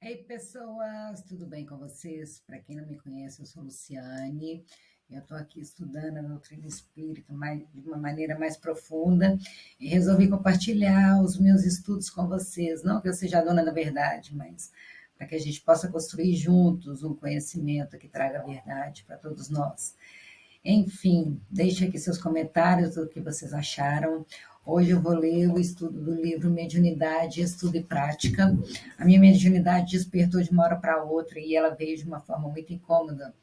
Ei, pessoas, tudo bem com vocês? Para quem não me conhece, eu sou Luciane. Eu estou aqui estudando a doutrina espírita de uma maneira mais profunda e resolvi compartilhar os meus estudos com vocês. Não que eu seja a dona da verdade, mas para que a gente possa construir juntos um conhecimento que traga a verdade para todos nós. Enfim, deixe aqui seus comentários do que vocês acharam. Hoje eu vou ler o estudo do livro Mediunidade, Estudo e Prática. A minha mediunidade despertou de uma hora para outra e ela veio de uma forma muito incômoda,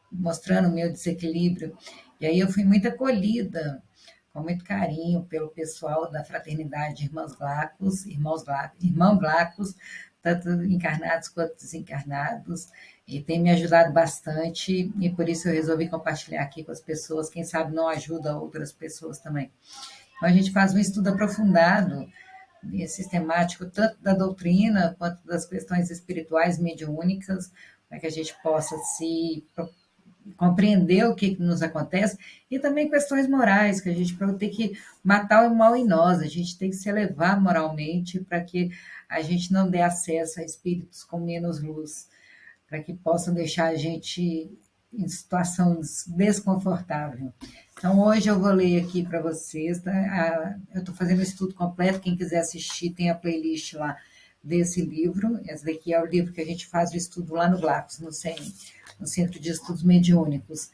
mostrando o meu desequilíbrio. E aí eu fui muito acolhida, com muito carinho, pelo pessoal da Fraternidade Irmãos Glacos, Irmão Glacos, tanto encarnados quanto desencarnados, e tem me ajudado bastante, e por isso eu resolvi compartilhar aqui com as pessoas, quem sabe não ajuda outras pessoas também. Então, a gente faz um estudo aprofundado e sistemático, tanto da doutrina quanto das questões espirituais mediúnicas, para que a gente possa se compreender o que nos acontece, e também questões morais, que a gente tem que matar o mal em nós, a gente tem que se elevar moralmente para que a gente não dê acesso a espíritos com menos luz, para que possam deixar a gente em situação desconfortável. Então, hoje eu vou ler aqui para vocês, tá? Eu estou fazendo o estudo completo, quem quiser assistir tem a playlist lá desse livro. Esse daqui é o livro que a gente faz o estudo lá no Glacos, no Centro de Estudos Mediúnicos.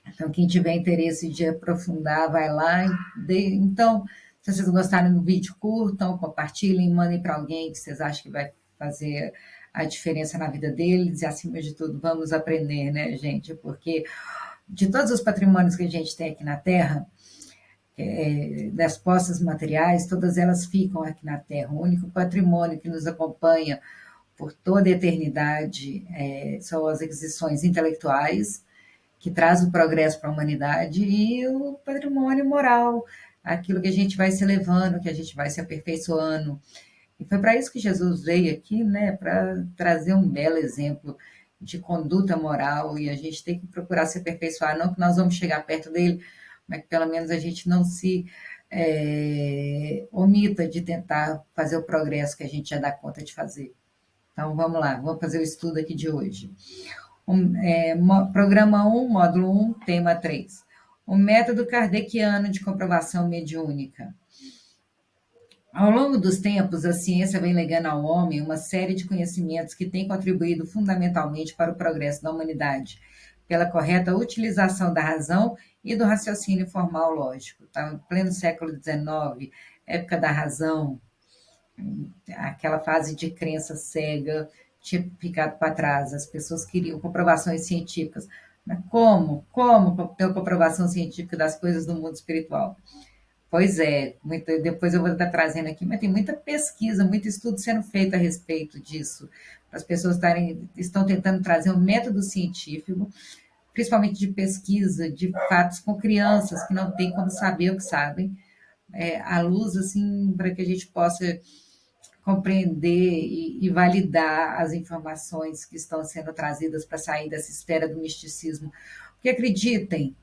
Então, quem tiver interesse de aprofundar, vai lá. Então, se vocês gostarem do vídeo, curtam, compartilhem, mandem para alguém que vocês acham que vai fazer a diferença na vida deles. E, acima de tudo, vamos aprender, né, gente? Porque de todos os patrimônios que a gente tem aqui na Terra, das posses materiais, todas elas ficam aqui na Terra. O único patrimônio que nos acompanha por toda a eternidade são as aquisições intelectuais, que traz o progresso para a humanidade, e o patrimônio moral, aquilo que a gente vai se elevando, que a gente vai se aperfeiçoando. E foi para isso que Jesus veio aqui, né, para trazer um belo exemplo de conduta moral, e a gente tem que procurar se aperfeiçoar, não que nós vamos chegar perto dele, mas que pelo menos a gente não se omita de tentar fazer o progresso que a gente já dá conta de fazer. Então vamos lá, vamos fazer o estudo aqui de hoje. Programa 1, módulo 1, tema 3. O método kardeciano de comprovação mediúnica. Ao longo dos tempos, a ciência vem legando ao homem uma série de conhecimentos que têm contribuído fundamentalmente para o progresso da humanidade, pela correta utilização da razão e do raciocínio formal lógico. Tá? Em pleno século XIX, época da razão, aquela fase de crença cega tinha ficado para trás. As pessoas queriam comprovações científicas. Mas como? Como ter uma comprovação científica das coisas do mundo espiritual? Pois é, depois eu vou estar trazendo aqui, mas tem muita pesquisa, muito estudo sendo feito a respeito disso. As pessoas estão tentando trazer um método científico, principalmente de pesquisa, de fatos com crianças que não têm como saber o que sabem, à luz, assim, para que a gente possa compreender e validar as informações que estão sendo trazidas para sair dessa esfera do misticismo. Porque acreditem,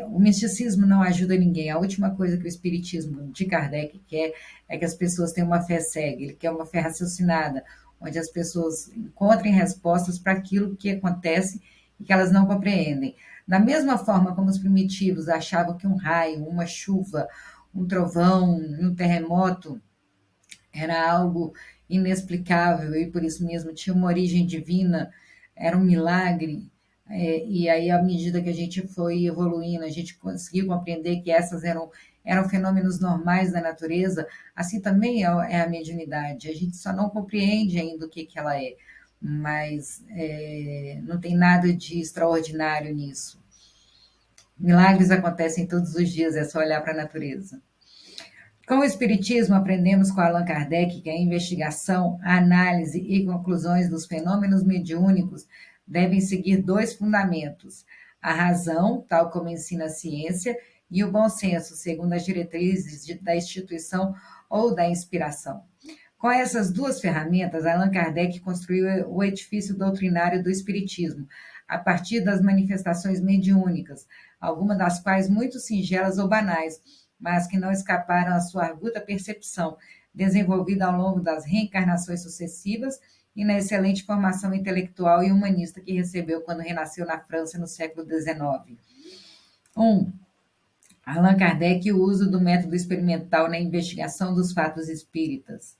o misticismo não ajuda ninguém. A última coisa que o espiritismo de Kardec quer é que as pessoas tenham uma fé cega, ele quer uma fé raciocinada, onde as pessoas encontrem respostas para aquilo que acontece e que elas não compreendem. Da mesma forma como os primitivos achavam que um raio, uma chuva, um trovão, um terremoto era algo inexplicável e por isso mesmo tinha uma origem divina, era um milagre. E aí, à medida que a gente foi evoluindo, a gente conseguiu compreender que eram fenômenos normais da natureza, assim também é a mediunidade. A gente só não compreende ainda o que ela é, mas não tem nada de extraordinário nisso. Milagres acontecem todos os dias, é só olhar para a natureza. Com o Espiritismo, aprendemos com Allan Kardec que a investigação, a análise e conclusões dos fenômenos mediúnicos devem seguir dois fundamentos: a razão, tal como ensina a ciência, e o bom senso, segundo as diretrizes da instituição ou da inspiração. Com essas duas ferramentas, Allan Kardec construiu o edifício doutrinário do Espiritismo, a partir das manifestações mediúnicas, algumas das quais muito singelas ou banais, mas que não escaparam à sua aguda percepção, desenvolvida ao longo das reencarnações sucessivas e na excelente formação intelectual e humanista que recebeu quando renasceu na França no século XIX. 1. Allan Kardec e o uso do método experimental na investigação dos fatos espíritas.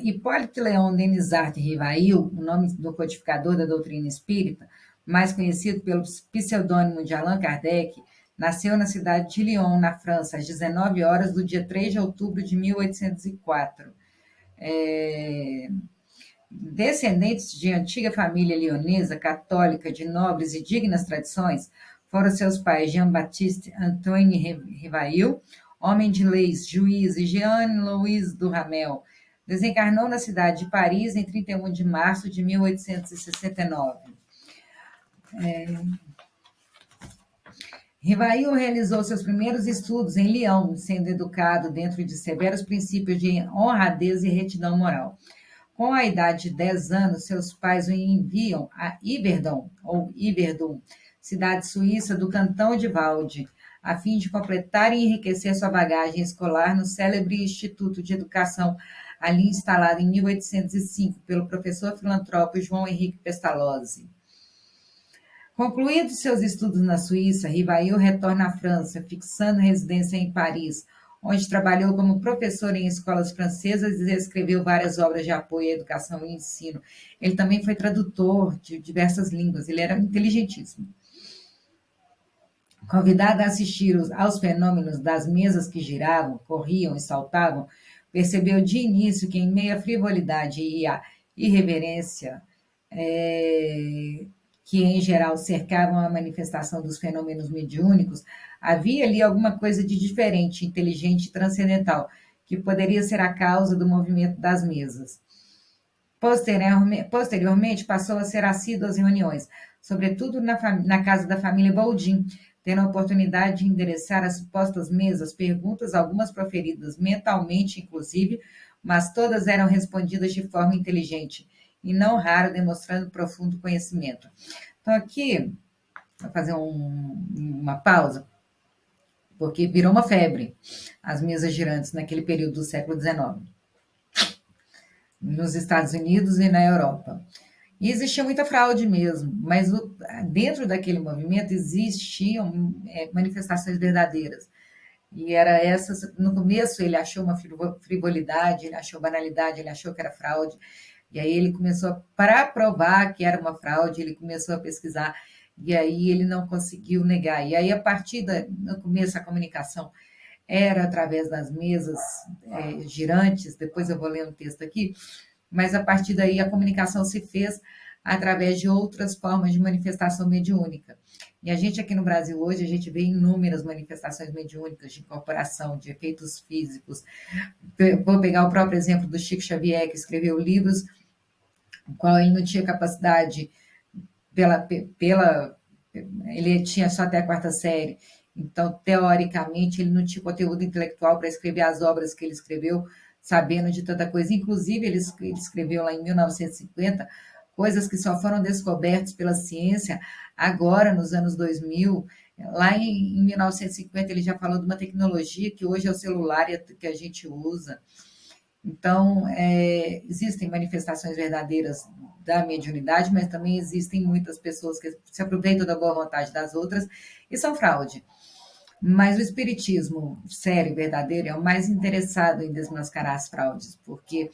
Hipólito Leon Denisart Rivail, o nome do codificador da doutrina espírita, mais conhecido pelo pseudônimo de Allan Kardec, nasceu na cidade de Lyon, na França, às 19 horas do dia 3 de outubro de 1804. Descendentes de antiga família lionesa, católica, de nobres e dignas tradições, foram seus pais Jean-Baptiste Antoine Rivail, homem de leis, juiz, e Jean-Louis Duhamel. Desencarnou na cidade de Paris em 31 de março de 1869. Rivail realizou seus primeiros estudos em Lyon, sendo educado dentro de severos princípios de honradez e retidão moral. Com a idade de 10 anos, seus pais o enviam a Yverdon, ou Yverdon, cidade suíça do cantão de Valde, a fim de completar e enriquecer sua bagagem escolar no célebre Instituto de Educação, ali instalado em 1805 pelo professor filantropo João Henrique Pestalozzi. Concluídos seus estudos na Suíça, Rivail retorna à França, fixando residência em Paris, onde trabalhou como professor em escolas francesas e escreveu várias obras de apoio à educação e ensino. Ele também foi tradutor de diversas línguas, ele era inteligentíssimo. Convidado a assistir aos fenômenos das mesas que giravam, corriam e saltavam, percebeu de início que, em meio à frivolidade e à irreverência que, em geral, cercavam a manifestação dos fenômenos mediúnicos, havia ali alguma coisa de diferente, inteligente e transcendental, que poderia ser a causa do movimento das mesas. Posteriormente, passou a ser assíduo às reuniões, sobretudo na casa da família Boldin, tendo a oportunidade de endereçar às supostas mesas perguntas, algumas proferidas mentalmente, inclusive, mas todas eram respondidas de forma inteligente, e não raro demonstrando profundo conhecimento. Então, aqui, vou fazer uma pausa, porque virou uma febre as mesas girantes naquele período do século XIX, nos Estados Unidos e na Europa. E existia muita fraude mesmo, mas dentro daquele movimento existiam manifestações verdadeiras. E era essas, no começo ele achou uma frivolidade, ele achou banalidade, ele achou que era fraude. E aí ele começou, para provar que era uma fraude, ele começou a pesquisar, e aí ele não conseguiu negar. E aí, a partir no começo, a comunicação era através das mesas girantes, depois eu vou ler um texto aqui, mas a partir daí a comunicação se fez através de outras formas de manifestação mediúnica. E a gente aqui no Brasil hoje, a gente vê inúmeras manifestações mediúnicas de incorporação, de efeitos físicos. Vou pegar o próprio exemplo do Chico Xavier, que escreveu livros no qual ele não tinha capacidade ele tinha só até a quarta série, então, teoricamente, ele não tinha conteúdo intelectual para escrever as obras que ele escreveu, sabendo de tanta coisa. Inclusive, ele escreveu lá em 1950 coisas que só foram descobertas pela ciência agora, nos anos 2000. Lá em 1950, ele já falou de uma tecnologia que hoje é o celular que a gente usa. Então, existem manifestações verdadeiras da mediunidade, mas também existem muitas pessoas que se aproveitam da boa vontade das outras e são fraude. Mas o espiritismo sério, verdadeiro, é o mais interessado em desmascarar as fraudes, porque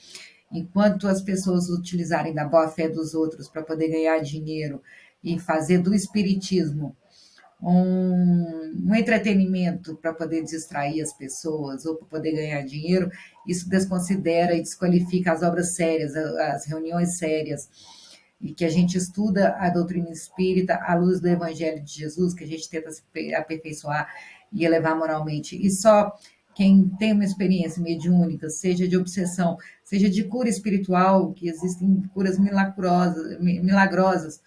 enquanto as pessoas utilizarem da boa-fé dos outros para poder ganhar dinheiro e fazer do espiritismo um entretenimento para poder distrair as pessoas ou para poder ganhar dinheiro, isso desconsidera e desqualifica as obras sérias, as reuniões sérias, e que a gente estuda a doutrina espírita à luz do Evangelho de Jesus, que a gente tenta se aperfeiçoar e elevar moralmente. E só quem tem uma experiência mediúnica, seja de obsessão, seja de cura espiritual, que existem curas milagrosas,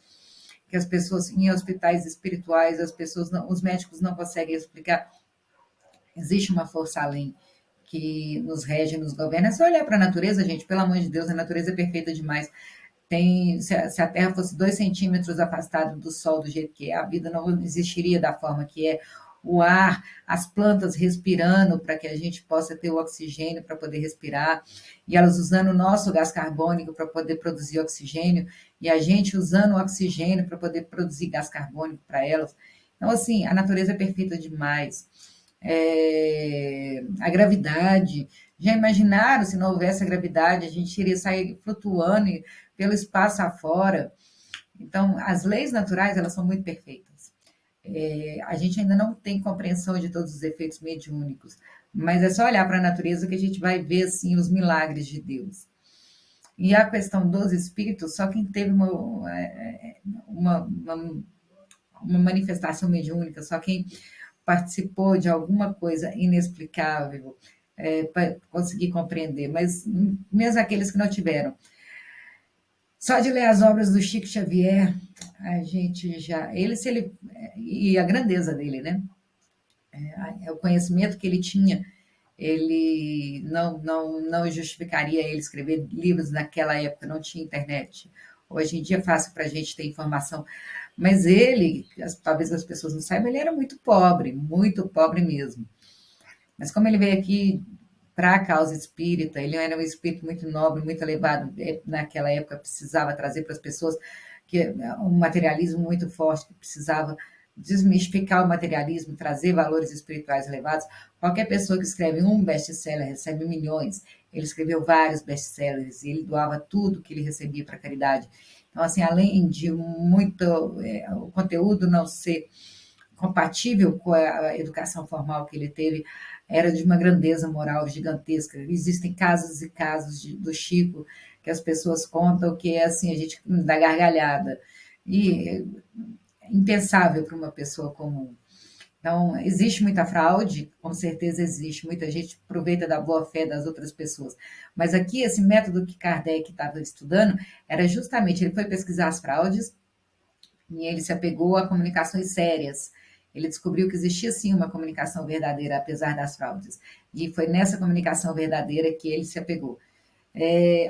que as pessoas em hospitais espirituais, os médicos não conseguem explicar. Existe uma força além que nos rege, nos governa. É só olhar para a natureza, gente, pelo amor de Deus, a natureza é perfeita demais. Se a Terra fosse 2 centímetros afastada do Sol do jeito que é, a vida não existiria da forma que é. o ar, as plantas respirando para que a gente possa ter o oxigênio para poder respirar, e elas usando o nosso gás carbônico para poder produzir oxigênio, e a gente usando o oxigênio para poder produzir gás carbônico para elas. Então, assim, a natureza é perfeita demais. A gravidade, já imaginaram se não houvesse a gravidade, a gente iria sair flutuando pelo espaço afora. Então, as leis naturais, elas são muito perfeitas. A gente ainda não tem compreensão de todos os efeitos mediúnicos, mas é só olhar para a natureza que a gente vai ver, assim, os milagres de Deus. E a questão dos espíritos, só quem teve uma manifestação mediúnica, só quem participou de alguma coisa inexplicável para conseguir compreender, mas mesmo aqueles que não tiveram. Só de ler as obras do Chico Xavier, a gente já. E a grandeza dele, né? O conhecimento que ele tinha, ele não justificaria ele escrever livros naquela época, não tinha internet. Hoje em dia é fácil para a gente ter informação. Mas ele, talvez as pessoas não saibam, ele era muito pobre mesmo. Mas como ele veio aqui para a causa espírita, ele era um espírito muito nobre, muito elevado, naquela época precisava trazer para as pessoas que um materialismo muito forte, que precisava desmistificar o materialismo, trazer valores espirituais elevados. Qualquer pessoa que escreve um best-seller recebe milhões. Ele escreveu vários best-sellers e ele doava tudo que ele recebia para a caridade. Então, assim, além de muito o conteúdo não ser compatível com a educação formal que ele teve, era de uma grandeza moral gigantesca. Existem casos e casos do Chico que as pessoas contam que é assim, a gente dá gargalhada. E é impensável para uma pessoa comum. Então, existe muita fraude, com certeza existe, muita gente aproveita da boa fé das outras pessoas. Mas aqui, esse método que Kardec estava estudando era justamente, ele foi pesquisar as fraudes e ele se apegou a comunicações sérias. Ele descobriu que existia sim uma comunicação verdadeira, apesar das fraudes. E foi nessa comunicação verdadeira que ele se apegou.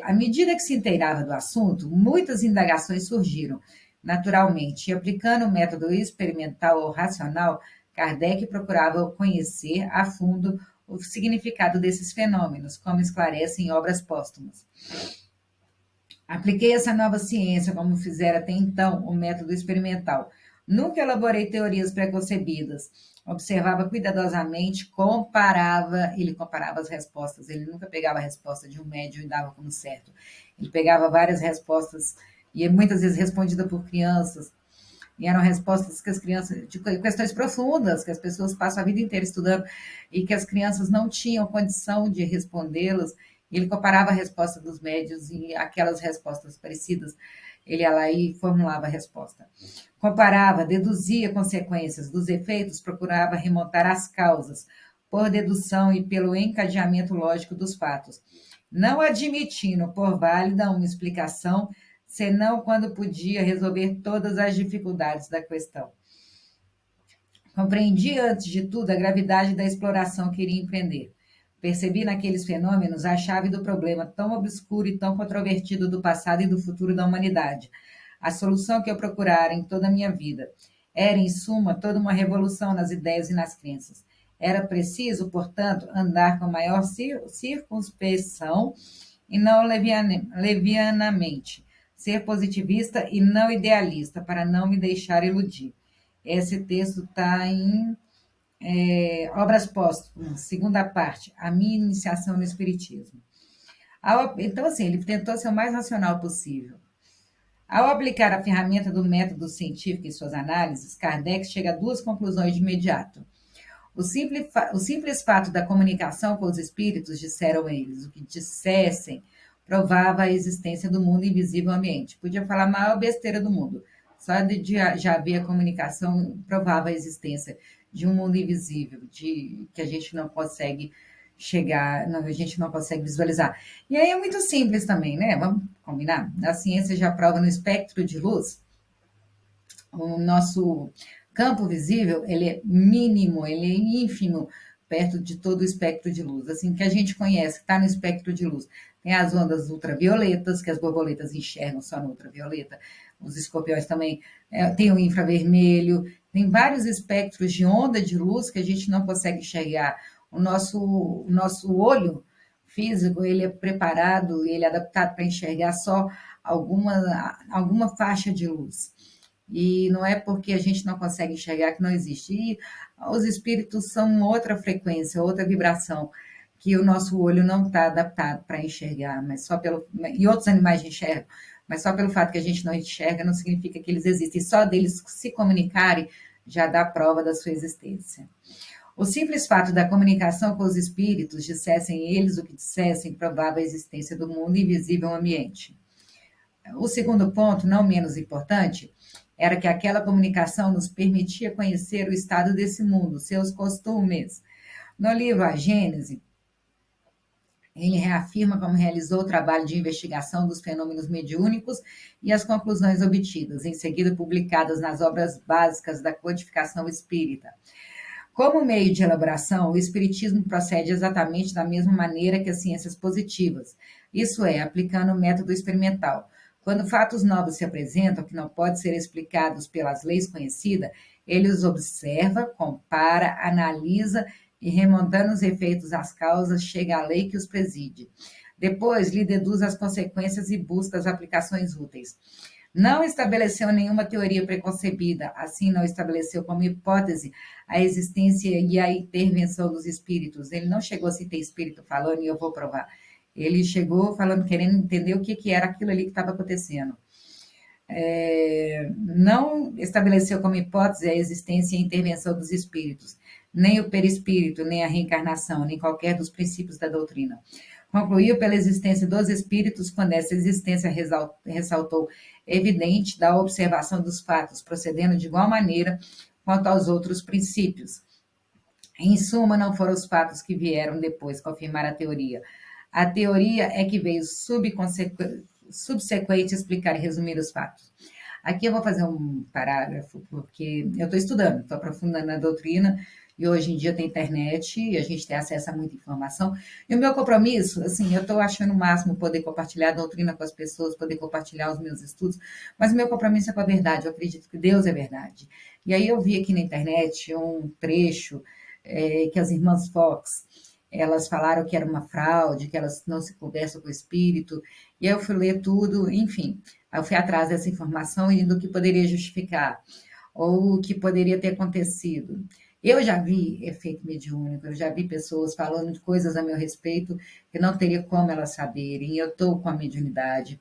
À medida que se inteirava do assunto, muitas indagações surgiram, naturalmente, e aplicando o método experimental ou racional, Kardec procurava conhecer a fundo o significado desses fenômenos, como esclarece em obras póstumas. Apliquei essa nova ciência, como fizera até então o método experimental. Nunca elaborei teorias preconcebidas. Observava cuidadosamente, ele comparava as respostas. Ele nunca pegava a resposta de um médium e dava como certo. Ele pegava várias respostas, e muitas vezes respondida por crianças, e eram respostas que as crianças, de questões profundas, que as pessoas passam a vida inteira estudando, e que as crianças não tinham condição de respondê-las. Ele comparava a resposta dos médios e aquelas respostas parecidas. Ele ia lá e formulava a resposta. Comparava, deduzia consequências dos efeitos, procurava remontar as causas, por dedução e pelo encadeamento lógico dos fatos, não admitindo por válida uma explicação, senão quando podia resolver todas as dificuldades da questão. Compreendi, antes de tudo, a gravidade da exploração que iria empreender. Percebi naqueles fenômenos a chave do problema tão obscuro e tão controvertido do passado e do futuro da humanidade. A solução que eu procurara em toda a minha vida. Era, em suma, toda uma revolução nas ideias e nas crenças. Era preciso, portanto, andar com maior circunspecção e não levianamente. Ser positivista e não idealista, para não me deixar iludir. Esse texto está em Obras Póstumas, segunda parte, a minha iniciação no Espiritismo. Então, assim, ele tentou ser o mais racional possível. Ao aplicar a ferramenta do método científico em suas análises, Kardec chega a duas conclusões de imediato. O simples fato da comunicação com os espíritos, disseram eles, o que dissessem, provava a existência do mundo invisível ambiente. Podia falar a maior besteira do mundo. Só de já haver a comunicação provava a existência de um mundo invisível, que a gente não consegue chegar, a gente não consegue visualizar. E aí é muito simples também, né? Vamos combinar? A ciência já prova no espectro de luz, o nosso campo visível, ele é mínimo, ele é ínfimo, perto de todo o espectro de luz. Assim, que a gente conhece, que está no espectro de luz. Tem as ondas ultravioletas, que as borboletas enxergam só no ultravioleta, os escorpiões também, tem o infravermelho, tem vários espectros de onda de luz que a gente não consegue enxergar. O nosso olho físico, ele é preparado, ele é adaptado para enxergar só alguma faixa de luz. E não é porque a gente não consegue enxergar que não existe. E os espíritos são outra frequência, outra vibração, que o nosso olho não está adaptado para enxergar, mas só pelo. E outros animais enxergam, mas só pelo fato que a gente não enxerga não significa que eles existem. E só deles se comunicarem já dá prova da sua existência. O simples fato da comunicação com os espíritos, dissessem eles o que dissessem, provava a existência do mundo invisível ambiente. O segundo ponto, não menos importante, era que aquela comunicação nos permitia conhecer o estado desse mundo, seus costumes. No livro A Gênese, ele reafirma como realizou o trabalho de investigação dos fenômenos mediúnicos e as conclusões obtidas, em seguida publicadas nas obras básicas da codificação espírita. Como meio de elaboração, o espiritismo procede exatamente da mesma maneira que as ciências positivas, isso é, aplicando o método experimental. Quando fatos novos se apresentam que não podem ser explicados pelas leis conhecidas, ele os observa, compara, analisa e, remontando os efeitos às causas, chega à lei que os preside. Depois, lhe deduz as consequências e busca as aplicações úteis. Não estabeleceu nenhuma teoria preconcebida, assim não estabeleceu como hipótese a existência e a intervenção dos espíritos. Ele não chegou assim, tem espírito falando e eu vou provar. Ele chegou falando, querendo entender o que era aquilo ali que estava acontecendo. Não estabeleceu como hipótese a existência e a intervenção dos espíritos, nem o perispírito, nem a reencarnação, nem qualquer dos princípios da doutrina. Concluiu pela existência dos espíritos, quando essa existência ressaltou evidente da observação dos fatos, procedendo de igual maneira quanto aos outros princípios. Em suma, não foram os fatos que vieram depois confirmar a teoria. A teoria é que veio subsequente explicar e resumir os fatos. Aqui eu vou fazer um parágrafo, porque eu estou estudando, estou aprofundando na doutrina, e hoje em dia tem internet, e a gente tem acesso a muita informação. E o meu compromisso, assim, eu estou achando o máximo poder compartilhar a doutrina com as pessoas, poder compartilhar os meus estudos, mas o meu compromisso é com a verdade, eu acredito que Deus é verdade. E aí eu vi aqui na internet um trecho que as irmãs Fox, elas falaram que era uma fraude, que elas não se conversam com o espírito, e aí eu fui ler tudo, enfim, eu fui atrás dessa informação e do que poderia justificar, ou o que poderia ter acontecido. Eu já vi efeito mediúnico, eu já vi pessoas falando de coisas a meu respeito que não teria como elas saberem. Eu estou com a mediunidade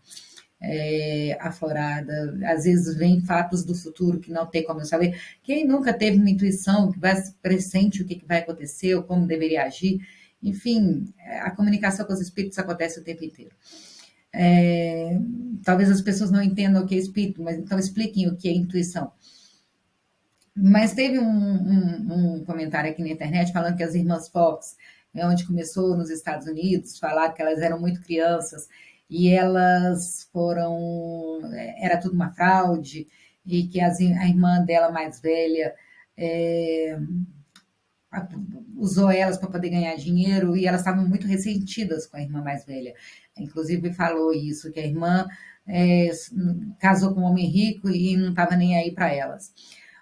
aflorada, às vezes vem fatos do futuro que não tem como eu saber. Quem nunca teve uma intuição que vai pressente o que vai acontecer ou como deveria agir? Enfim, a comunicação com os espíritos acontece o tempo inteiro. Talvez as pessoas não entendam o que é espírito, mas então expliquem o que é intuição. Mas teve um comentário aqui na internet falando que as irmãs Fox, onde começou nos Estados Unidos, falaram que elas eram muito crianças e elas foram. Era tudo uma fraude, e que a irmã dela mais velha usou elas para poder ganhar dinheiro e elas estavam muito ressentidas com a irmã mais velha. Inclusive falou isso, que a irmã casou com um homem rico e não estava nem aí para elas.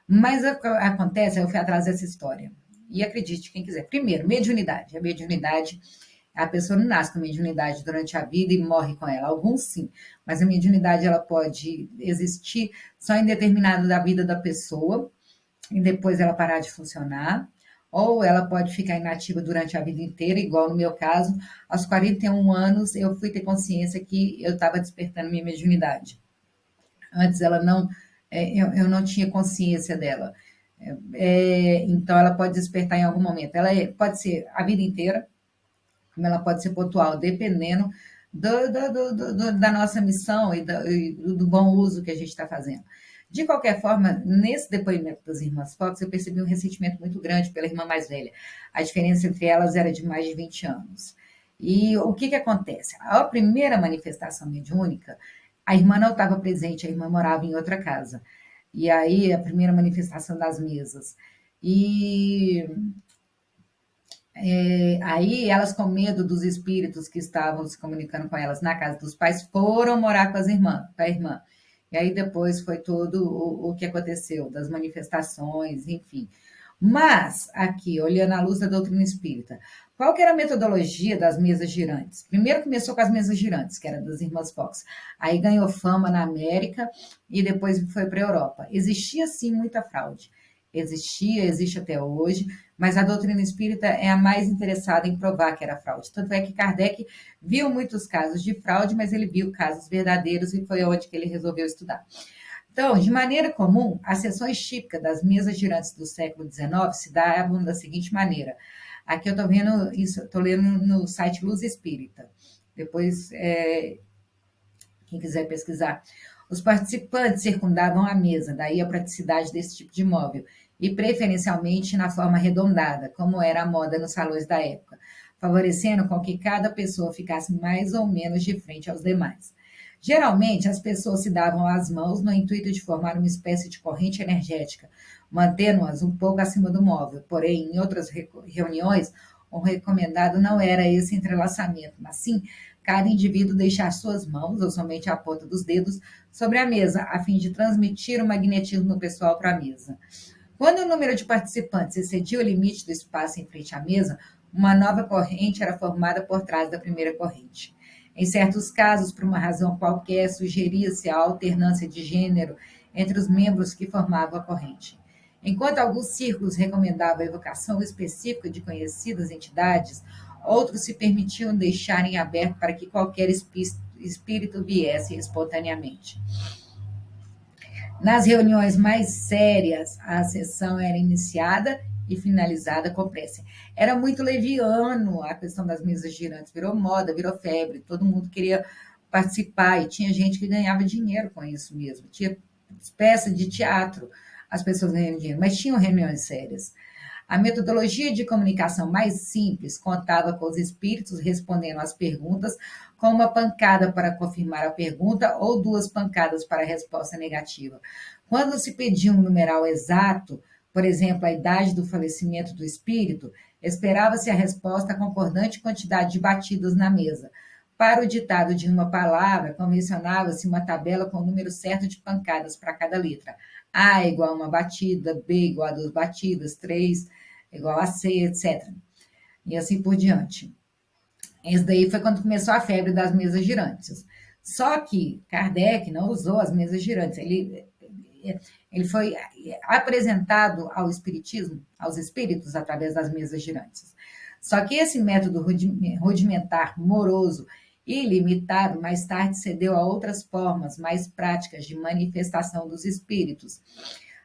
Mas acontece, eu fui atrás dessa história. E acredite, quem quiser. Primeiro, mediunidade. A mediunidade, a pessoa não nasce com mediunidade durante a vida e morre com ela. Alguns sim, mas a mediunidade ela pode existir só em determinado da vida da pessoa e depois ela parar de funcionar. Ou ela pode ficar inativa durante a vida inteira, igual no meu caso. Aos 41 anos, eu fui ter consciência que eu estava despertando minha mediunidade. Antes ela não, eu não tinha consciência dela. Então ela pode despertar em algum momento. Ela pode ser a vida inteira, como ela pode ser pontual, dependendo da nossa missão e do bom uso que a gente está fazendo. De qualquer forma, nesse depoimento das irmãs Fox, eu percebi um ressentimento muito grande pela irmã mais velha. A diferença entre elas era de mais de 20 anos. E o que acontece? A primeira manifestação mediúnica, a irmã não estava presente, a irmã morava em outra casa. E aí, a primeira manifestação das mesas. E Aí elas, com medo dos espíritos que estavam se comunicando com elas na casa dos pais, foram morar com com a irmã. E aí depois foi todo o que aconteceu, das manifestações, enfim. Mas, aqui, olhando à luz da doutrina espírita, qual que era a metodologia das mesas girantes? Primeiro começou com as mesas girantes, que era das irmãs Fox. Aí ganhou fama na América e depois foi para a Europa. Existia, sim, muita fraude. Existia, existe até hoje, mas a doutrina espírita é a mais interessada em provar que era fraude. Tanto é que Kardec viu muitos casos de fraude, mas ele viu casos verdadeiros e foi onde que ele resolveu estudar. Então, de maneira comum, as sessões típicas das mesas girantes do século XIX se davam da seguinte maneira. Aqui eu estou vendo isso, estou lendo no site Luz Espírita. Depois, quem quiser pesquisar. Os participantes circundavam a mesa, daí a praticidade desse tipo de móvel, e preferencialmente na forma arredondada, como era a moda nos salões da época, favorecendo com que cada pessoa ficasse mais ou menos de frente aos demais. Geralmente, as pessoas se davam as mãos no intuito de formar uma espécie de corrente energética, mantendo-as um pouco acima do móvel. Porém, em outras reuniões, o recomendado não era esse entrelaçamento, mas sim cada indivíduo deixar suas mãos, ou somente a ponta dos dedos, sobre a mesa, a fim de transmitir o magnetismo pessoal para a mesa. Quando o número de participantes excedia o limite do espaço em frente à mesa, uma nova corrente era formada por trás da primeira corrente. Em certos casos, por uma razão qualquer, sugeria-se a alternância de gênero entre os membros que formavam a corrente. Enquanto alguns círculos recomendavam a evocação específica de conhecidas entidades, outros se permitiam deixar em aberto para que qualquer espírito viesse espontaneamente. Nas reuniões mais sérias, a sessão era iniciada e finalizada com prece. Era muito leviano a questão das mesas girantes, virou moda, virou febre, todo mundo queria participar e tinha gente que ganhava dinheiro com isso mesmo. Tinha peça de teatro, as pessoas ganhando dinheiro, mas tinham reuniões sérias. A metodologia de comunicação mais simples contava com os espíritos respondendo às perguntas, com uma pancada para confirmar a pergunta ou duas pancadas para a resposta negativa. Quando se pedia um numeral exato, por exemplo, a idade do falecimento do espírito, esperava-se a resposta concordante quantidade de batidas na mesa. Para o ditado de uma palavra, convencionava-se uma tabela com o número certo de pancadas para cada letra. A igual a uma batida, B igual a duas batidas, 3 igual a C, etc. E assim por diante. Esse daí foi quando começou a febre das mesas girantes. Só que Kardec não usou as mesas girantes. Ele foi apresentado ao espiritismo, aos espíritos, através das mesas girantes. Só que esse método rudimentar, moroso e limitado, mais tarde cedeu a outras formas mais práticas de manifestação dos espíritos.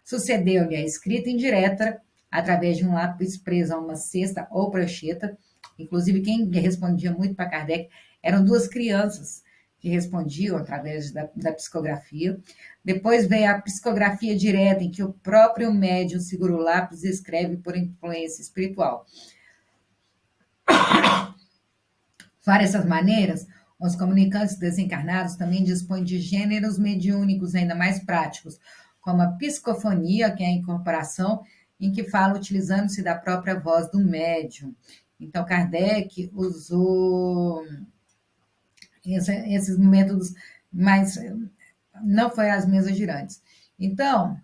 Sucedeu-lhe a escrita indireta, através de um lápis preso a uma cesta ou prancheta. Inclusive, quem respondia muito para Kardec eram duas crianças que respondiam através da psicografia. Depois veio a psicografia direta, em que o próprio médium segura o lápis e escreve por influência espiritual. Para essas maneiras, os comunicantes desencarnados também dispõem de gêneros mediúnicos ainda mais práticos, como a psicofonia, que é a incorporação, em que fala utilizando-se da própria voz do médium. Então, Kardec usou esses métodos, mas não foi as mesas girantes. Então,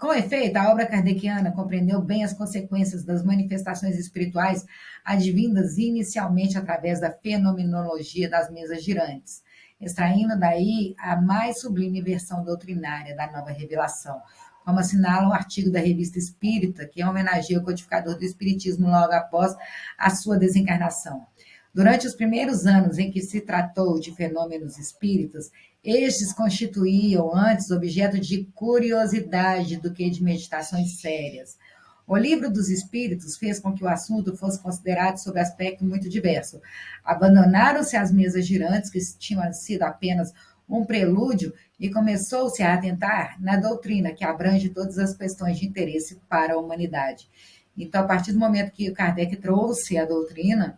com efeito, a obra kardeciana compreendeu bem as consequências das manifestações espirituais advindas inicialmente através da fenomenologia das mesas girantes, extraindo daí a mais sublime versão doutrinária da nova revelação, como assinala um artigo da Revista Espírita, que homenageia o codificador do Espiritismo logo após a sua desencarnação. Durante os primeiros anos em que se tratou de fenômenos espíritas, estes constituíam antes objeto de curiosidade do que de meditações sérias. O Livro dos Espíritos fez com que o assunto fosse considerado sob aspecto muito diverso. Abandonaram-se as mesas girantes, que tinham sido apenas um prelúdio, e começou-se a atentar na doutrina, que abrange todas as questões de interesse para a humanidade. Então, a partir do momento que o Kardec trouxe a doutrina,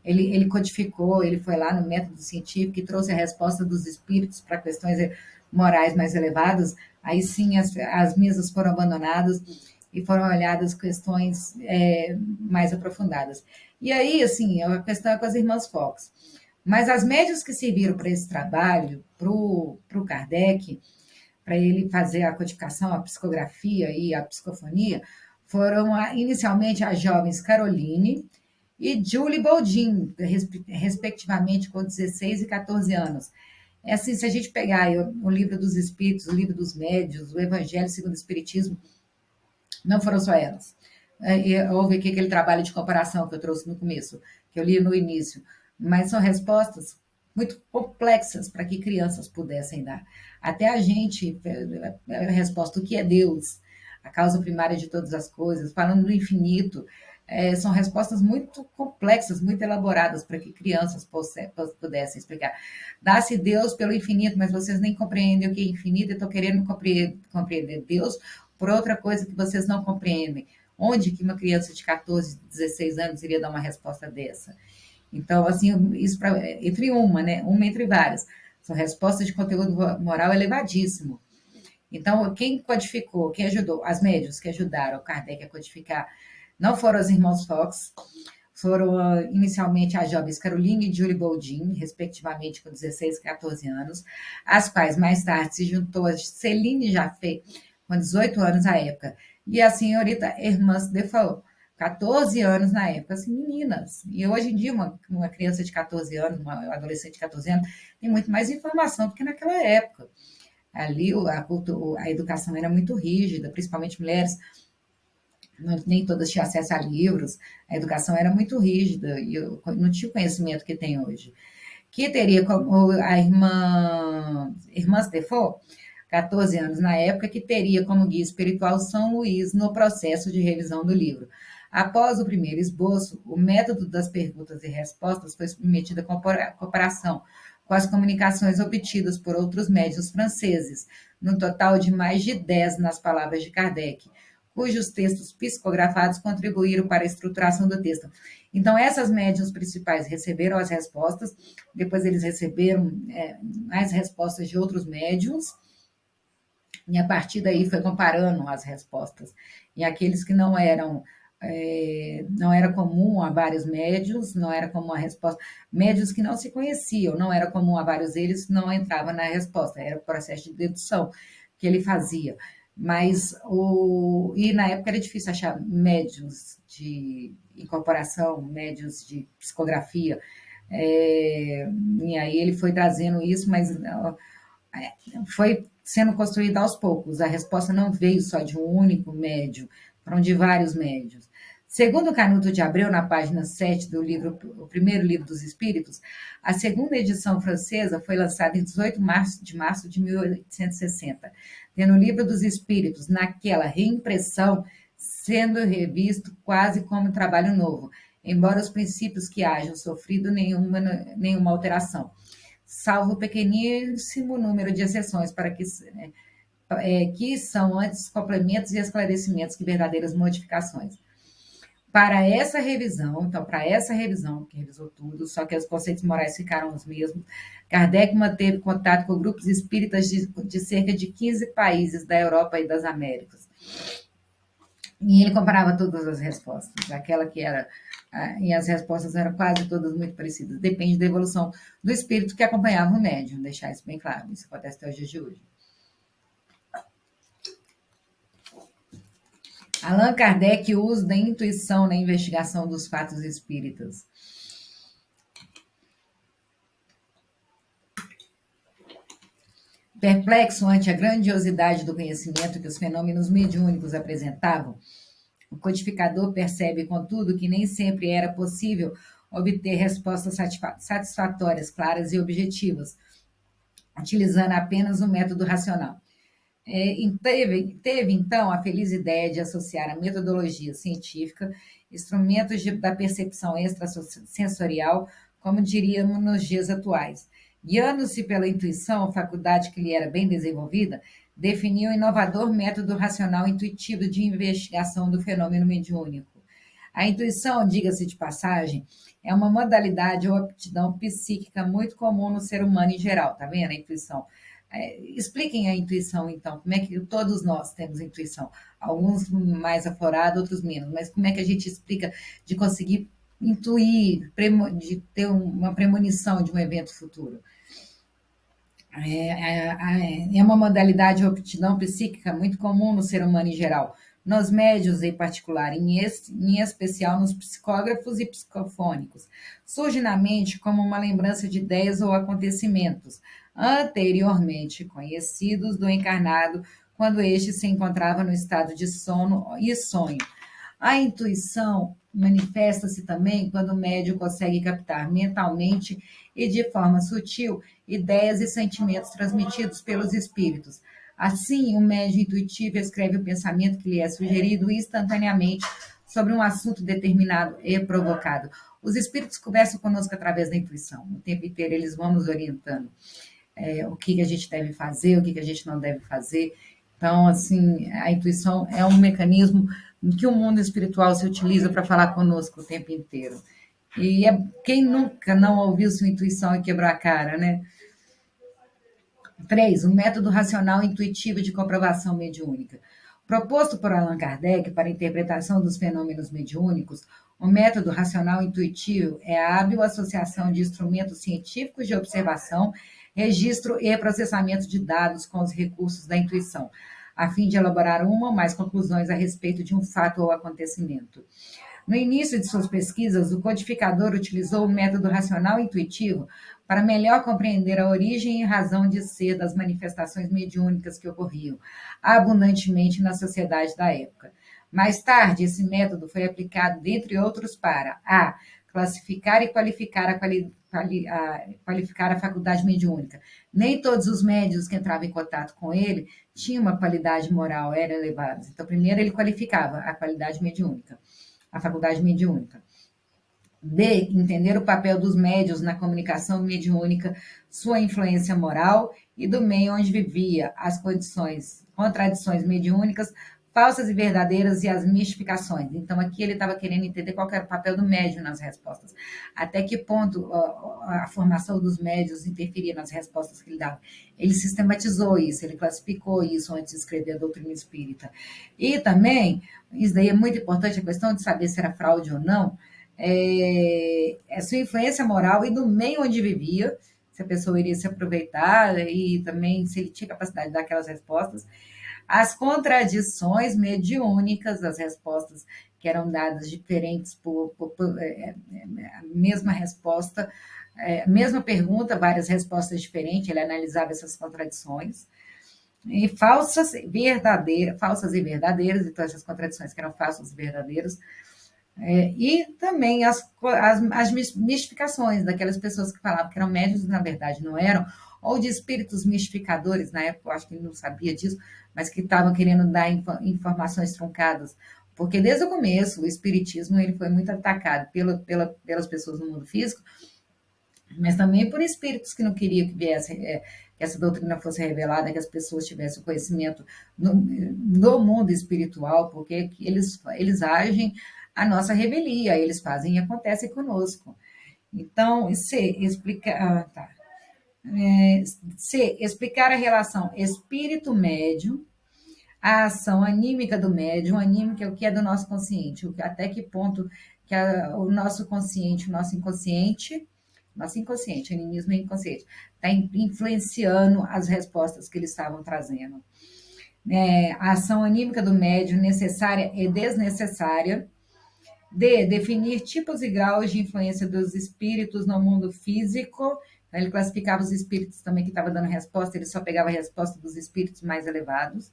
ele codificou, ele foi lá no método científico e trouxe a resposta dos espíritos para questões morais mais elevadas, aí sim as mesas foram abandonadas e foram olhadas questões mais aprofundadas. E aí, assim, a questão é com as irmãs Fox. Mas as médias que serviram para esse trabalho, para o Kardec, para ele fazer a codificação, a psicografia e a psicofonia, foram inicialmente as jovens Caroline e Julie Boldin, respectivamente com 16 e 14 anos. É assim, se a gente pegar o livro dos Espíritos, o livro dos Médios, o Evangelho segundo o Espiritismo, não foram só elas. Houve aqui aquele trabalho de comparação que eu trouxe no começo, que eu li no início, mas são respostas muito complexas para que crianças pudessem dar. Até a gente, a resposta, o que é Deus? A causa primária de todas as coisas, falando do infinito, são respostas muito complexas, muito elaboradas para que crianças pudessem explicar. Dá-se Deus pelo infinito, mas vocês nem compreendem o que é infinito e estão querendo compreender Deus por outra coisa que vocês não compreendem. Onde que uma criança de 14, 16 anos iria dar uma resposta dessa? Então, assim, isso entre uma, né? Uma entre várias. São respostas de conteúdo moral elevadíssimo. Então, quem codificou, quem ajudou, as médios que ajudaram o Kardec a codificar, não foram os irmãos Fox, foram inicialmente as jovens Caroline e Julie Boldin, respectivamente com 16 e 14 anos, as quais mais tarde se juntou a Celine Jaffé, com 18 anos à época, e a senhorita Hermance Defoe, 14 anos na época, assim, meninas. E hoje em dia, uma criança de 14 anos, uma adolescente de 14 anos, tem muito mais informação do que naquela época. Ali a educação era muito rígida, principalmente mulheres, nem todas tinham acesso a livros, a educação era muito rígida e eu não tinha o conhecimento que tem hoje. Que teria como a irmã Defoe, 14 anos na época, que teria como guia espiritual São Luís no processo de revisão do livro. Após o primeiro esboço, o método das perguntas e respostas foi submetido à comparação com as comunicações obtidas por outros médiuns franceses, no total de mais de 10 nas palavras de Kardec, cujos textos psicografados contribuíram para a estruturação do texto. Então, essas médiuns principais receberam as respostas, depois eles receberam mais respostas de outros médiuns, e a partir daí foi comparando as respostas. E aqueles que não era comum a vários médios, não era comum a resposta. Médios que não se conheciam, não era comum a vários deles, não entrava na resposta, era o processo de dedução que ele fazia. E na época era difícil achar médios de incorporação, médios de psicografia, e aí ele foi trazendo isso, mas foi sendo construída aos poucos. A resposta não veio só de um único médium, foram de vários médios. Segundo Canuto de Abreu, na página 7 do livro, o primeiro livro dos Espíritos, a segunda edição francesa foi lançada em 18 de março de 1860, tendo o livro dos Espíritos, naquela reimpressão, sendo revisto quase como um trabalho novo, embora os princípios que hajam sofrido nenhuma alteração, salvo o pequeníssimo número de exceções para que são antes complementos e esclarecimentos que verdadeiras modificações. Para essa revisão, que revisou tudo, só que os conceitos morais ficaram os mesmos, Kardec manteve contato com grupos espíritas de cerca de 15 países da Europa e das Américas. E ele comparava todas as respostas, aquela que era, e as respostas eram quase todas muito parecidas. Depende da evolução do espírito que acompanhava o médium, deixar isso bem claro. Isso acontece até os dias de hoje. Allan Kardec, o uso da intuição na investigação dos fatos espíritas. Perplexo ante a grandiosidade do conhecimento que os fenômenos mediúnicos apresentavam, o codificador percebe, contudo, que nem sempre era possível obter respostas satisfatórias, claras e objetivas, utilizando apenas o método racional. Teve, então, a feliz ideia de associar a metodologia científica, instrumentos da percepção extrasensorial, como diríamos nos dias atuais. Guiando-se pela intuição, faculdade que lhe era bem desenvolvida, definiu um inovador método racional intuitivo de investigação do fenômeno mediúnico. A intuição, diga-se de passagem, é uma modalidade ou aptidão psíquica muito comum no ser humano em geral, tá vendo? A intuição Expliquem a intuição, então, como é que todos nós temos intuição, alguns mais aflorados, outros menos, mas como é que a gente explica de conseguir intuir, de ter uma premonição de um evento futuro? É uma modalidade de aptidão psíquica muito comum no ser humano em geral, nos médios em particular, em especial nos psicógrafos e psicofônicos. Surge na mente como uma lembrança de ideias ou acontecimentos anteriormente conhecidos do encarnado, quando este se encontrava no estado de sono e sonho. A intuição manifesta-se também quando o médium consegue captar mentalmente e de forma sutil ideias e sentimentos transmitidos pelos espíritos. Assim, o médium intuitivo escreve o pensamento que lhe é sugerido instantaneamente sobre um assunto determinado e provocado. Os espíritos conversam conosco através da intuição. O tempo inteiro eles vão nos orientando. O que a gente deve fazer, o que a gente não deve fazer. Então, assim, a intuição é um mecanismo que o mundo espiritual se utiliza para falar conosco o tempo inteiro. E quem nunca não ouviu sua intuição e quebrou a cara, né? 3. O método racional intuitivo de comprovação mediúnica. Proposto por Allan Kardec para a interpretação dos fenômenos mediúnicos, o método racional intuitivo é a hábil associação de instrumentos científicos de observação, registro e processamento de dados com os recursos da intuição, a fim de elaborar uma ou mais conclusões a respeito de um fato ou acontecimento. No início de suas pesquisas, o codificador utilizou o método racional intuitivo para melhor compreender a origem e razão de ser das manifestações mediúnicas que ocorriam abundantemente na sociedade da época. Mais tarde, esse método foi aplicado, dentre outros, para a classificar e qualificar a faculdade mediúnica. Nem todos os médios que entravam em contato com ele tinham uma qualidade moral, eram elevados. Então, primeiro ele qualificava a qualidade mediúnica, a faculdade mediúnica. B. Entender o papel dos médios na comunicação mediúnica, sua influência moral e do meio onde vivia, as contradições mediúnicas, falsas e verdadeiras e as mistificações. Então, aqui ele estava querendo entender qual era o papel do médium nas respostas. Até que ponto a formação dos médios interferia nas respostas que ele dava. Ele sistematizou isso, ele classificou isso antes de escrever a doutrina espírita. E também, isso daí é muito importante, a questão de saber se era fraude ou não, a sua influência moral e do meio onde vivia, se a pessoa iria se aproveitar e também se ele tinha capacidade de dar aquelas respostas, as contradições mediúnicas, as respostas que eram dadas diferentes por a mesma resposta, mesma pergunta, várias respostas diferentes, ele analisava essas contradições, e falsas e verdadeiras, então essas contradições que eram falsas e verdadeiras, e também as mistificações daquelas pessoas que falavam que eram médiuns e na verdade não eram, ou de espíritos mistificadores, na época eu acho que ele não sabia disso, mas que estavam querendo dar informações truncadas, porque desde o começo o espiritismo ele foi muito atacado pelas pessoas no mundo físico, mas também por espíritos que não queriam que viesse, que essa doutrina fosse revelada, que as pessoas tivessem o conhecimento no mundo espiritual, porque eles agem a nossa revelia, eles fazem e acontece conosco. Então, explicar a relação espírito-médium, a ação anímica do médium, anímica é o que é do nosso consciente, até que ponto que o nosso consciente, o nosso inconsciente, animismo é inconsciente, está influenciando as respostas que eles estavam trazendo. A ação anímica do médium necessária e desnecessária. D. Definir tipos e graus de influência dos espíritos no mundo físico. Então, ele classificava os espíritos também que estavam dando resposta, ele só pegava a resposta dos espíritos mais elevados.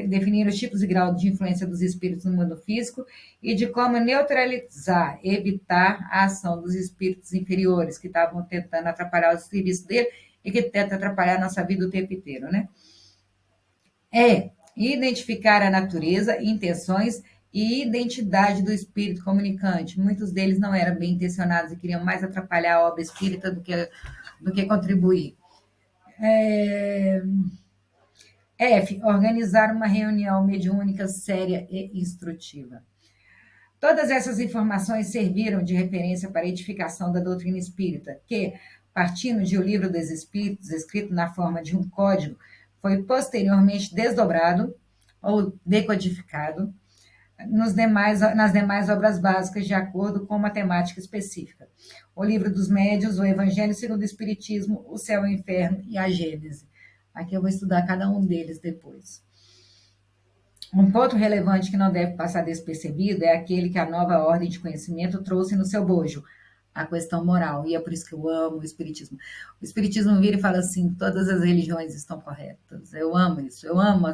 Definir os tipos e graus de influência dos espíritos no mundo físico e de como neutralizar, evitar a ação dos espíritos inferiores que estavam tentando atrapalhar o serviço dele e que tentam atrapalhar a nossa vida o tempo inteiro, né? Identificar a natureza, intenções e identidade do espírito comunicante. Muitos deles não eram bem intencionados e queriam mais atrapalhar a obra espírita do que contribuir. F. Organizar uma reunião mediúnica séria e instrutiva. Todas essas informações serviram de referência para a edificação da doutrina espírita, que, partindo de O Livro dos Espíritos, escrito na forma de um código, foi posteriormente desdobrado ou decodificado nas demais obras básicas, de acordo com uma temática específica. O Livro dos Médiuns, o Evangelho segundo o Espiritismo, o Céu e o Inferno e a Gênese. Aqui eu vou estudar cada um deles depois. Um ponto relevante que não deve passar despercebido é aquele que a nova ordem de conhecimento trouxe no seu bojo, a questão moral. E é por isso que eu amo o Espiritismo. O Espiritismo vira e fala assim: todas as religiões estão corretas. Eu amo isso, eu amo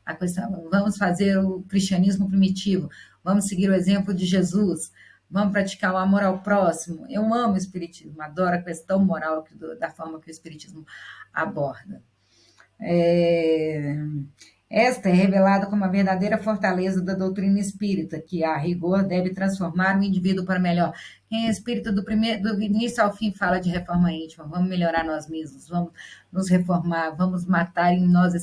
a questão. Vamos fazer o cristianismo primitivo, vamos seguir o exemplo de Jesus, vamos praticar o amor ao próximo. Eu amo o Espiritismo, adoro a questão moral da forma que o Espiritismo aborda. Esta é revelada como a verdadeira fortaleza da doutrina espírita, que, a rigor, deve transformar o indivíduo para melhor. Quem é espírita do início ao fim fala de reforma íntima. Vamos melhorar nós mesmos, vamos nos reformar, vamos matar em nós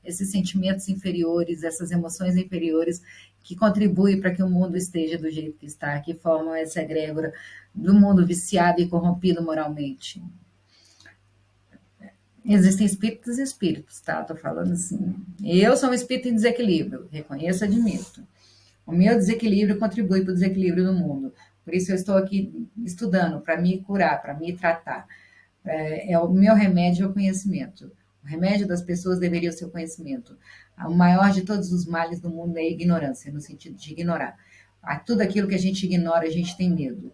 esses sentimentos inferiores, essas emoções inferiores que contribuem para que o mundo esteja do jeito que está, que formam essa egrégora do mundo viciado e corrompido moralmente. Existem espíritos e espíritos, tá? Estou falando assim. Eu sou um espírito em desequilíbrio, reconheço e admito. O meu desequilíbrio contribui para o desequilíbrio do mundo. Por isso eu estou aqui estudando, para me curar, para me tratar. O meu remédio é o conhecimento. O remédio das pessoas deveria ser o conhecimento. O maior de todos os males do mundo é a ignorância, no sentido de ignorar. Tudo aquilo que a gente ignora, a gente tem medo.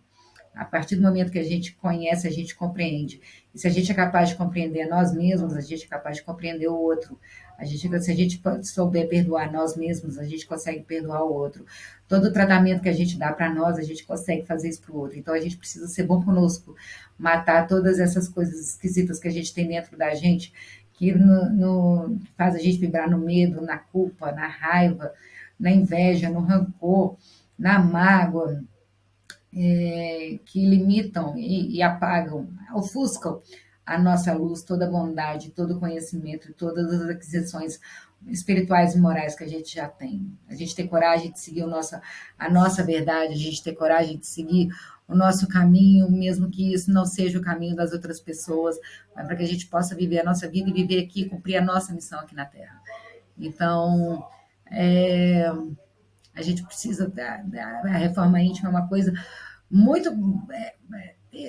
A partir do momento que a gente conhece, a gente compreende. E se a gente é capaz de compreender nós mesmos, a gente é capaz de compreender o outro. Se a gente souber perdoar nós mesmos, a gente consegue perdoar o outro. Todo o tratamento que a gente dá para nós, a gente consegue fazer isso para o outro. Então, a gente precisa ser bom conosco, matar todas essas coisas esquisitas que a gente tem dentro da gente, que faz a gente vibrar no medo, na culpa, na raiva, na inveja, no rancor, na mágoa, que limitam e apagam, ofuscam a nossa luz, toda a bondade, todo o conhecimento, todas as aquisições espirituais e morais que a gente já tem. A gente ter coragem de seguir a nossa verdade, a gente ter coragem de seguir o nosso caminho, mesmo que isso não seja o caminho das outras pessoas, mas para que a gente possa viver a nossa vida e viver aqui, cumprir a nossa missão aqui na Terra. Então, a gente precisa a reforma íntima, é uma coisa muito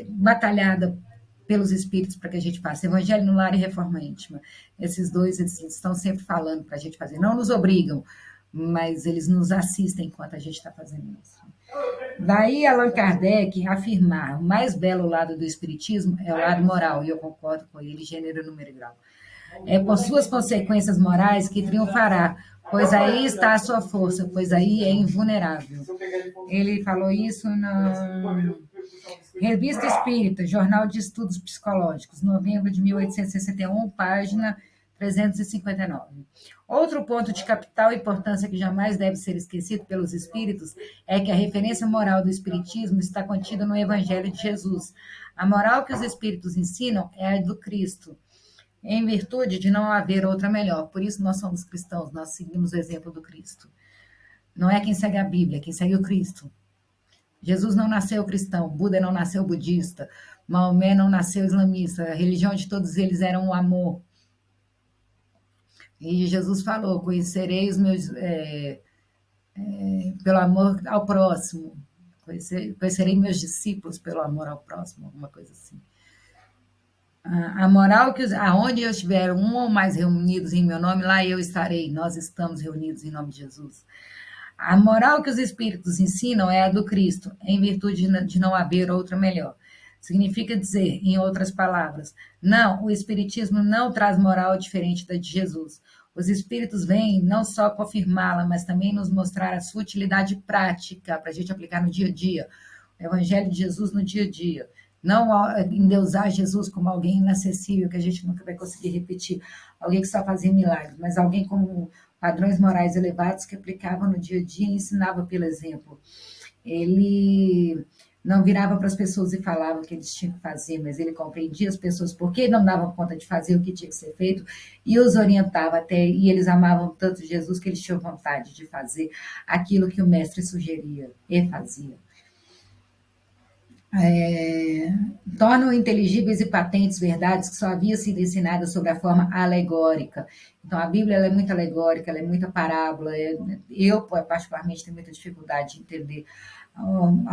batalhada pelos espíritos para que a gente faça. Evangelho no lar e reforma íntima. Esses dois eles estão sempre falando para a gente fazer. Não nos obrigam, mas eles nos assistem enquanto a gente está fazendo isso. Daí Allan Kardec afirmar: o mais belo lado do espiritismo é o lado moral, e eu concordo com ele, gênero, número e grau. É por suas consequências morais que triunfará, pois aí está a sua força, pois aí é invulnerável. Ele falou isso na Revista Espírita, Jornal de Estudos Psicológicos, novembro de 1861, página 359. Outro ponto de capital importância que jamais deve ser esquecido pelos espíritos é que a referência moral do espiritismo está contida no Evangelho de Jesus. A moral que os espíritos ensinam é a do Cristo, em virtude de não haver outra melhor. Por isso nós somos cristãos, nós seguimos o exemplo do Cristo. Não é quem segue a Bíblia, é quem segue o Cristo. Jesus não nasceu cristão, Buda não nasceu budista, Maomé não nasceu islamista, a religião de todos eles era o amor. E Jesus falou: conhecerei os meus pelo amor ao próximo, conhecerei meus discípulos pelo amor ao próximo, alguma coisa assim. A moral que aonde eu estiver um ou mais reunidos em meu nome, lá eu estarei. Nós estamos reunidos em nome de Jesus. A moral que os espíritos ensinam é a do Cristo, em virtude de não haver outra melhor. Significa dizer, em outras palavras, não, o espiritismo não traz moral diferente da de Jesus. Os espíritos vêm não só confirmá-la, mas também nos mostrar a sua utilidade prática para a gente aplicar no dia a dia. O Evangelho de Jesus no dia a dia. Não endeusar Jesus como alguém inacessível, que a gente nunca vai conseguir repetir. Alguém que só fazia milagres, mas alguém com padrões morais elevados que aplicava no dia a dia e ensinava pelo exemplo. Ele não virava para as pessoas e falava o que eles tinham que fazer, mas ele compreendia as pessoas porque não davam conta de fazer o que tinha que ser feito e os orientava até, e eles amavam tanto Jesus que eles tinham vontade de fazer aquilo que o mestre sugeria e fazia. é, tornam inteligíveis e patentes verdades que só haviam sido ensinadas sobre a forma alegórica. Então, a Bíblia ela é muito alegórica, ela é muita parábola. Eu, particularmente, tenho muita dificuldade de entender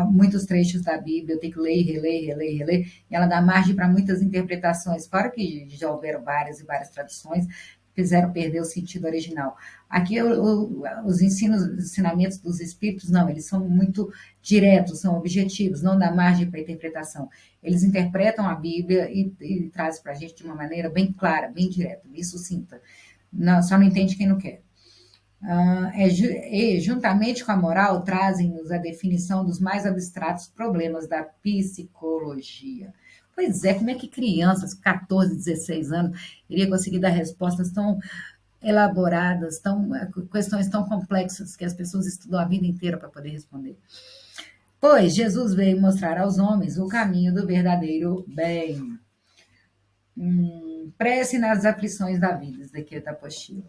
muitos trechos da Bíblia, eu tenho que ler, reler, reler, reler, e ela dá margem para muitas interpretações, fora que já houveram várias e várias traduções, fizeram perder o sentido original. Aqui, os ensinamentos dos Espíritos, não, eles são muito diretos, são objetivos, não dá margem para interpretação. Eles interpretam a Bíblia e trazem para a gente de uma maneira bem clara, bem direta, bem sucinta. Não, só não entende quem não quer. E, juntamente com a moral, trazem-nos a definição dos mais abstratos problemas da psicologia. Pois é, como é que crianças, 14, 16 anos, iria conseguir dar respostas tão elaboradas, questões tão complexas que as pessoas estudam a vida inteira para poder responder? Pois Jesus veio mostrar aos homens o caminho do verdadeiro bem. Prece nas aflições da vida, isso daqui é da apostila.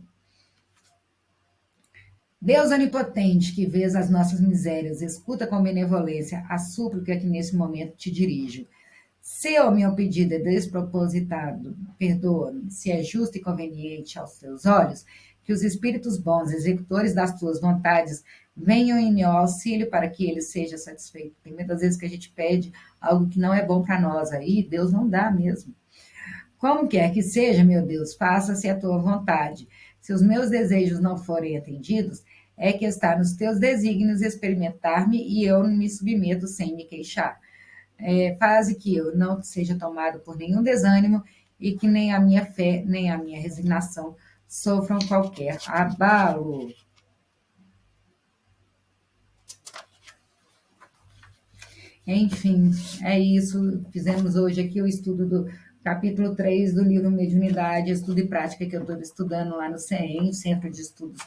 Deus onipotente, que vês as nossas misérias, escuta com benevolência a súplica que nesse momento te dirijo. Se o meu pedido é despropositado, perdoa-me, se é justo e conveniente aos teus olhos, que os espíritos bons, executores das tuas vontades, venham em meu auxílio para que ele seja satisfeito. Tem muitas vezes que a gente pede algo que não é bom para nós, aí Deus não dá mesmo. Como quer que seja, meu Deus, faça-se a tua vontade. Se os meus desejos não forem atendidos, é que está nos teus desígnios experimentar-me e eu me submeto sem me queixar. Faze que eu não seja tomado por nenhum desânimo e que nem a minha fé, nem a minha resignação sofram qualquer abalo. Enfim, é isso. Fizemos hoje aqui o estudo do capítulo 3 do livro Mediunidade, Estudo e Prática, que eu estou estudando lá no CEM, Centro de Estudos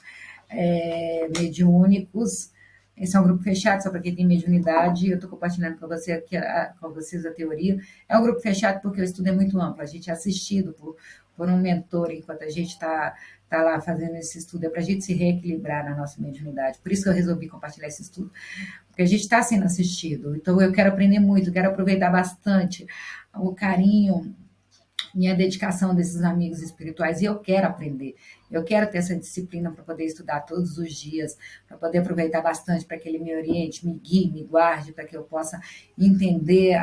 Mediúnicos. Esse é um grupo fechado, só para quem tem mediunidade. Eu estou compartilhando com, você aqui com vocês a teoria. É um grupo fechado porque o estudo é muito amplo. A gente é assistido por um mentor enquanto a gente está lá fazendo esse estudo. É para a gente se reequilibrar na nossa mediunidade. Por isso que eu resolvi compartilhar esse estudo. Porque a gente está sendo assistido. Então, eu quero aprender muito, quero aproveitar bastante o carinho e a dedicação desses amigos espirituais, e eu quero aprender. Eu quero ter essa disciplina para poder estudar todos os dias, para poder aproveitar bastante, para que ele me oriente, me guie, me guarde, para que eu possa entender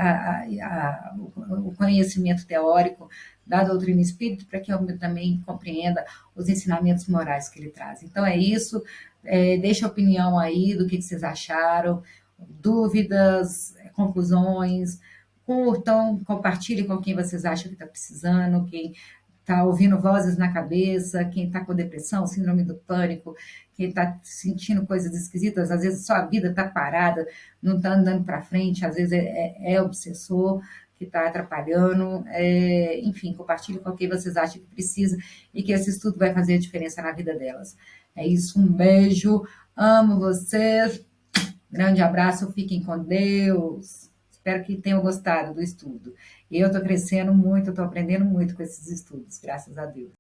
o conhecimento teórico da doutrina espírita, para que eu também compreenda os ensinamentos morais que ele traz. Então é isso. Deixa a opinião aí do que vocês acharam, dúvidas, conclusões. Curtam, compartilhem com quem vocês acham que está precisando, quem está ouvindo vozes na cabeça, quem está com depressão, síndrome do pânico, quem está sentindo coisas esquisitas, às vezes só a vida está parada, não está andando para frente, às vezes é obsessor que está atrapalhando. Enfim, compartilhe com quem vocês acham que precisa e que esse estudo vai fazer a diferença na vida delas. É isso, um beijo, amo vocês, grande abraço, fiquem com Deus. Espero que tenham gostado do estudo. Eu estou crescendo muito, estou aprendendo muito com esses estudos, graças a Deus.